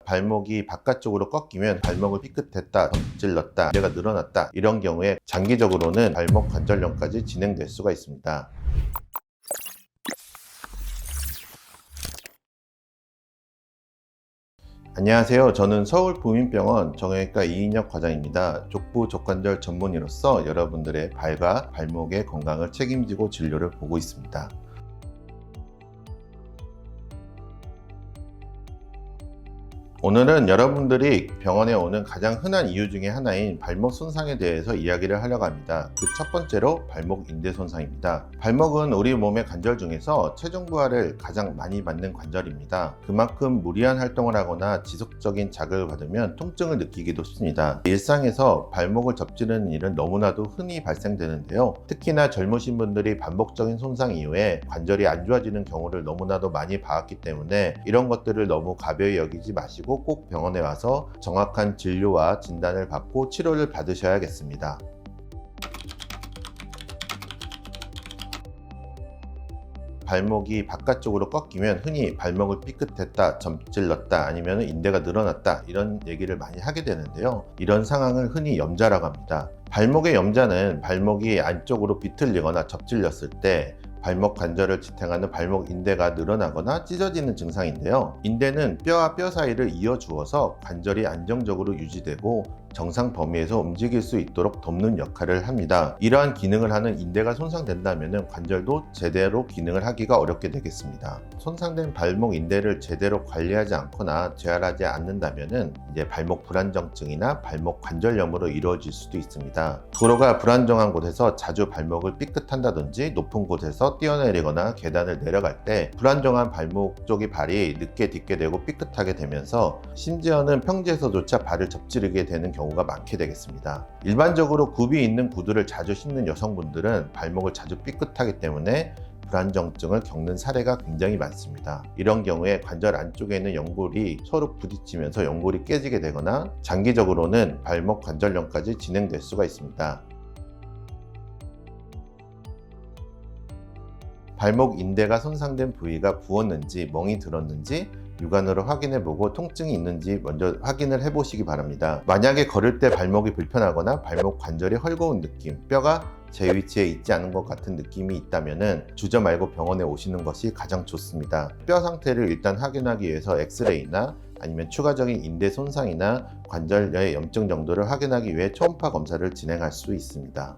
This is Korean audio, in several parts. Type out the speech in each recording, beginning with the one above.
발목이 바깥쪽으로 꺾이면 발목을 삐끗했다, 찔렀다, 인대가 늘어났다, 이런 경우에 장기적으로는 발목 관절염까지 진행될 수가 있습니다. 안녕하세요. 저는 서울부민병원 정형외과 이인혁 과장입니다. 족부 족관절 전문의로서 여러분들의 발과 발목의 건강을 책임지고 진료를 보고 있습니다. 오늘은 여러분들이 병원에 오는 가장 흔한 이유 중에 하나인 발목 손상에 대해서 이야기를 하려고 합니다. 그 첫 번째로 발목 인대 손상입니다. 발목은 우리 몸의 관절 중에서 체중 부하를 가장 많이 받는 관절입니다. 그만큼 무리한 활동을 하거나 지속적인 자극을 받으면 통증을 느끼기도 쉽습니다. 일상에서 발목을 접지르는 일은 너무나도 흔히 발생되는데요. 특히나 젊으신 분들이 반복적인 손상 이후에 관절이 안 좋아지는 경우를 너무나도 많이 봐왔기 때문에 이런 것들을 너무 가벼이 여기지 마시고 꼭 병원에 와서 정확한 진료와 진단을 받고 치료를 받으셔야겠습니다. 발목이 바깥쪽으로 꺾이면 흔히 발목을 삐끗했다, 점찔렀다, 아니면 인대가 늘어났다, 이런 얘기를 많이 하게 되는데요. 이런 상황을 흔히 염자라고 합니다. 발목의 염자는 발목이 안쪽으로 비틀리거나 접질렸을 때 발목 관절을 지탱하는 발목 인대가 늘어나거나 찢어지는 증상인데요. 인대는 뼈와 뼈 사이를 이어주어서 관절이 안정적으로 유지되고 정상 범위에서 움직일 수 있도록 돕는 역할을 합니다. 이러한 기능을 하는 인대가 손상된다면 관절도 제대로 기능을 하기가 어렵게 되겠습니다. 손상된 발목 인대를 제대로 관리하지 않거나 재활하지 않는다면 이제 발목 불안정증이나 발목 관절염으로 이루어질 수도 있습니다. 도로가 불안정한 곳에서 자주 발목을 삐끗한다든지 높은 곳에서 뛰어내리거나 계단을 내려갈 때 불안정한 발목 쪽의 발이 늦게 딛게 되고 삐끗하게 되면서 심지어는 평지에서조차 발을 접지르게 되는 경우가 많게 되겠습니다. 일반적으로 굽이 있는 구두를 자주 신는 여성분들은 발목을 자주 삐끗하기 때문에 불안정증을 겪는 사례가 굉장히 많습니다. 이런 경우에 관절 안쪽에 있는 연골이 서로 부딪히면서 연골이 깨지게 되거나 장기적으로는 발목 관절염까지 진행될 수가 있습니다. 발목 인대가 손상된 부위가 부었는지 멍이 들었는지 육안으로 확인해보고 통증이 있는지 먼저 확인을 해보시기 바랍니다. 만약에 걸을 때 발목이 불편하거나 발목 관절이 헐거운 느낌, 뼈가 제 위치에 있지 않은 것 같은 느낌이 있다면 주저 말고 병원에 오시는 것이 가장 좋습니다. 뼈 상태를 일단 확인하기 위해서 엑스레이나 아니면 추가적인 인대 손상이나 관절의 염증 정도를 확인하기 위해 초음파 검사를 진행할 수 있습니다.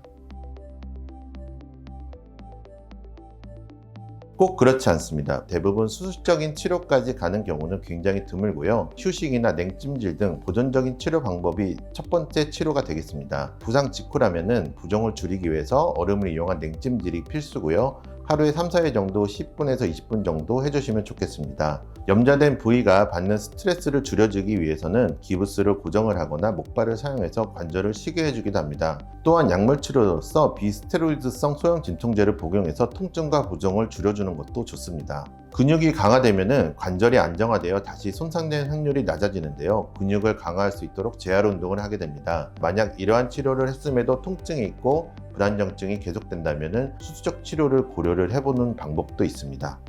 꼭 그렇지 않습니다. 대부분 수술적인 치료까지 가는 경우는 굉장히 드물고요. 휴식이나 냉찜질 등 보존적인 치료 방법이 첫 번째 치료가 되겠습니다. 부상 직후라면 부종을 줄이기 위해서 얼음을 이용한 냉찜질이 필수고요. 하루에 3-4회 정도 10분에서 20분 정도 해주시면 좋겠습니다. 염자된 부위가 받는 스트레스를 줄여주기 위해서는 기부스를 고정을 하거나 목발을 사용해서 관절을 쉬게 해주기도 합니다. 또한 약물 치료로서 비스테로이드성 소형 진통제를 복용해서 통증과 부종을 줄여주는 것도 좋습니다. 근육이 강화되면 관절이 안정화되어 다시 손상된 확률이 낮아지는데요. 근육을 강화할 수 있도록 재활 운동을 하게 됩니다. 만약 이러한 치료를 했음에도 통증이 있고 불안정증이 계속된다면 수술적 치료를 고려를 해보는 방법도 있습니다.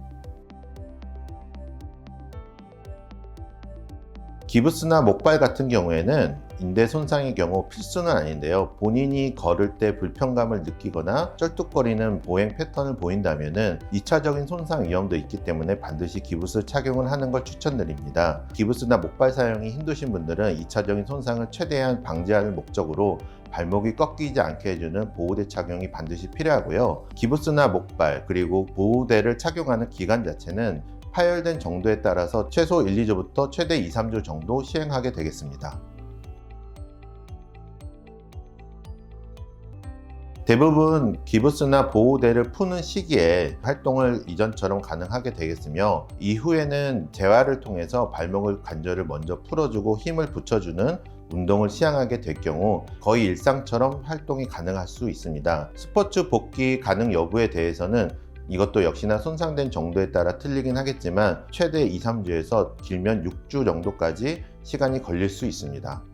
기부스나 목발 같은 경우에는 인대 손상의 경우 필수는 아닌데요. 본인이 걸을 때 불편감을 느끼거나 쩔뚝거리는 보행 패턴을 보인다면 2차적인 손상 위험도 있기 때문에 반드시 기부스 착용을 하는 걸 추천드립니다. 기부스나 목발 사용이 힘드신 분들은 2차적인 손상을 최대한 방지하는 목적으로 발목이 꺾이지 않게 해주는 보호대 착용이 반드시 필요하고요. 기부스나 목발 그리고 보호대를 착용하는 기간 자체는 파열된 정도에 따라서 최소 1-2주부터 최대 2-3주 정도 시행하게 되겠습니다. 대부분 기부스나 보호대를 푸는 시기에 활동을 이전처럼 가능하게 되겠으며 이후에는 재활을 통해서 발목을 관절을 먼저 풀어주고 힘을 붙여주는 운동을 시행하게 될 경우 거의 일상처럼 활동이 가능할 수 있습니다. 스포츠 복귀 가능 여부에 대해서는 이것도 역시나 손상된 정도에 따라 틀리긴 하겠지만 최대 2-3주에서 길면 6주 정도까지 시간이 걸릴 수 있습니다.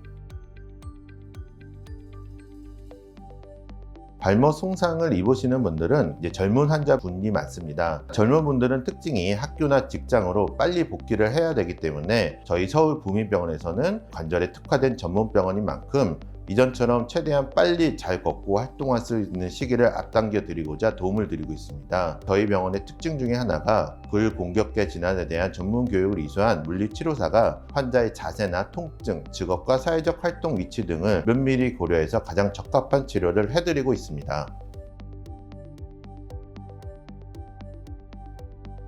발목 손상을 입으시는 분들은 이제 젊은 환자분이 많습니다. 젊은 분들은 특징이 학교나 직장으로 빨리 복귀를 해야 되기 때문에 저희 서울부민병원에서는 관절에 특화된 전문병원인 만큼 이전처럼 최대한 빨리 잘 걷고 활동할 수 있는 시기를 앞당겨 드리고자 도움을 드리고 있습니다. 저희 병원의 특징 중에 하나가 불공격계 질환에 대한 전문 교육을 이수한 물리치료사가 환자의 자세나 통증, 직업과 사회적 활동 위치 등을 면밀히 고려해서 가장 적합한 치료를 해드리고 있습니다.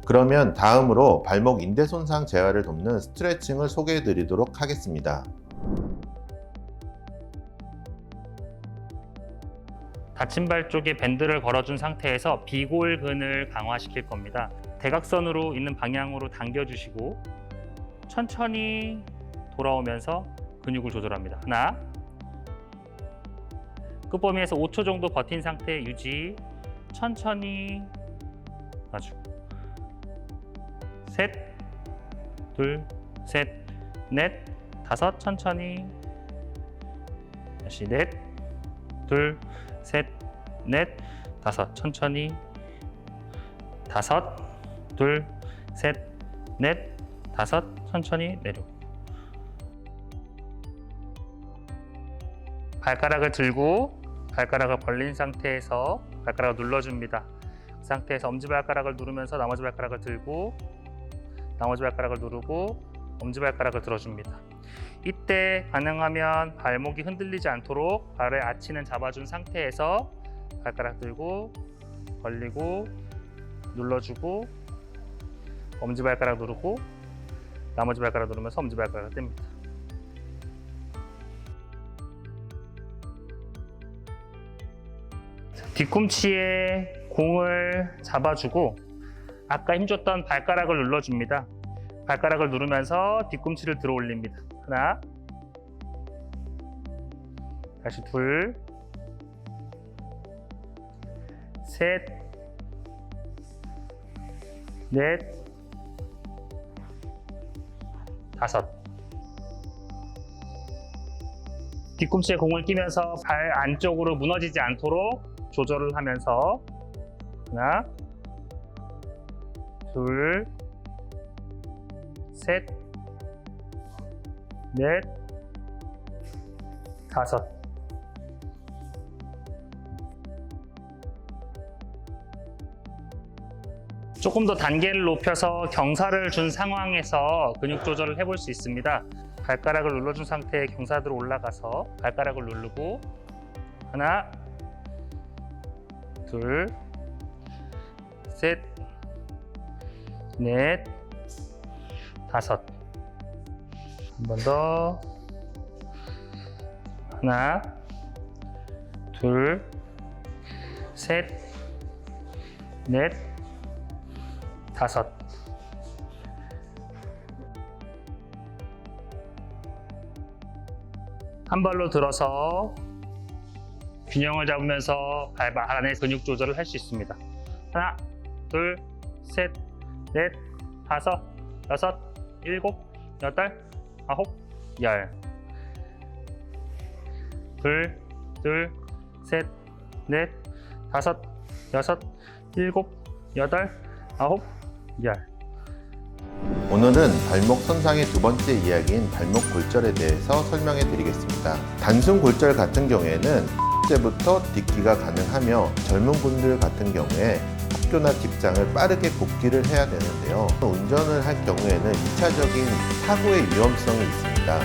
그러면 다음으로 발목 인대 손상 재활을 돕는 스트레칭을 소개해 드리도록 하겠습니다. 다친 발 쪽에 밴드를 걸어준 상태에서 비골근을 강화시킬 겁니다. 대각선으로 있는 방향으로 당겨주시고 천천히 돌아오면서 근육을 조절합니다. 하나, 끝범위에서 5초 정도 버틴 상태 유지, 천천히 놔주고 셋, 둘, 셋, 넷, 다섯, 천천히 다시 넷, 둘, 셋, 넷, 다섯, 천천히 다섯, 둘, 셋, 넷, 다섯, 천천히 내려. 발가락을 들고 발가락을 벌린 상태에서 발가락을 눌러줍니다. 그 상태에서 엄지발가락을 누르면서 나머지 발가락을 들고 나머지 발가락을 누르고 엄지발가락을 들어줍니다. 이때 가능하면 발목이 흔들리지 않도록 발의 아치는 잡아준 상태에서 발가락 들고 벌리고 눌러주고 엄지발가락 누르고 나머지 발가락 누르면서 엄지발가락을 뗍니다. 뒤꿈치에 공을 잡아주고 아까 힘줬던 발가락을 눌러줍니다. 발가락을 누르면서 뒤꿈치를 들어 올립니다. 하나, 다시 둘, 셋, 넷, 다섯. 뒤꿈치에 공을 끼면서 발 안쪽으로 무너지지 않도록 조절을 하면서 하나, 둘, 셋, 넷, 다섯. 조금 더 단계를 높여서 경사를 준 상황에서 근육 조절을 해볼 수 있습니다. 발가락을 눌러준 상태에 경사대로 올라가서 발가락을 누르고 하나, 둘, 셋, 넷, 다섯. 한 번 더. 하나, 둘, 셋, 넷, 다섯. 한 발로 들어서 균형을 잡으면서 발 안의 근육 조절을 할 수 있습니다. 하나, 둘, 셋, 넷, 다섯, 여섯, 일곱, 여덟, 아홉, 열. 둘, 셋, 넷, 다섯, 여섯, 일곱, 여덟, 아홉, 열. 오늘은 발목 손상의 두 번째 이야기인 발목 골절에 대해서 설명해 드리겠습니다. 단순 골절 같은 경우에는 때부터 딛기가 가능하며 젊은 분들 같은 경우에 학교나 직장을 빠르게 복귀를 해야 되는데요. 운전을 할 경우에는 2차적인 사고의 위험성이 있습니다.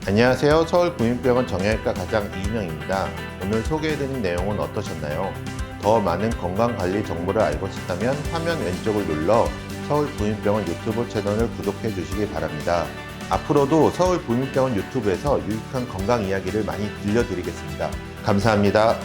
안녕하세요. 서울부민병원 정형외과 과장 이인영입니다. 오늘 소개해드린 내용은 어떠셨나요? 더 많은 건강관리 정보를 알고 싶다면 화면 왼쪽을 눌러 서울부민병원 유튜브 채널을 구독해 주시기 바랍니다. 앞으로도 서울부민병원 유튜브에서 유익한 건강 이야기를 많이 들려드리겠습니다. 감사합니다.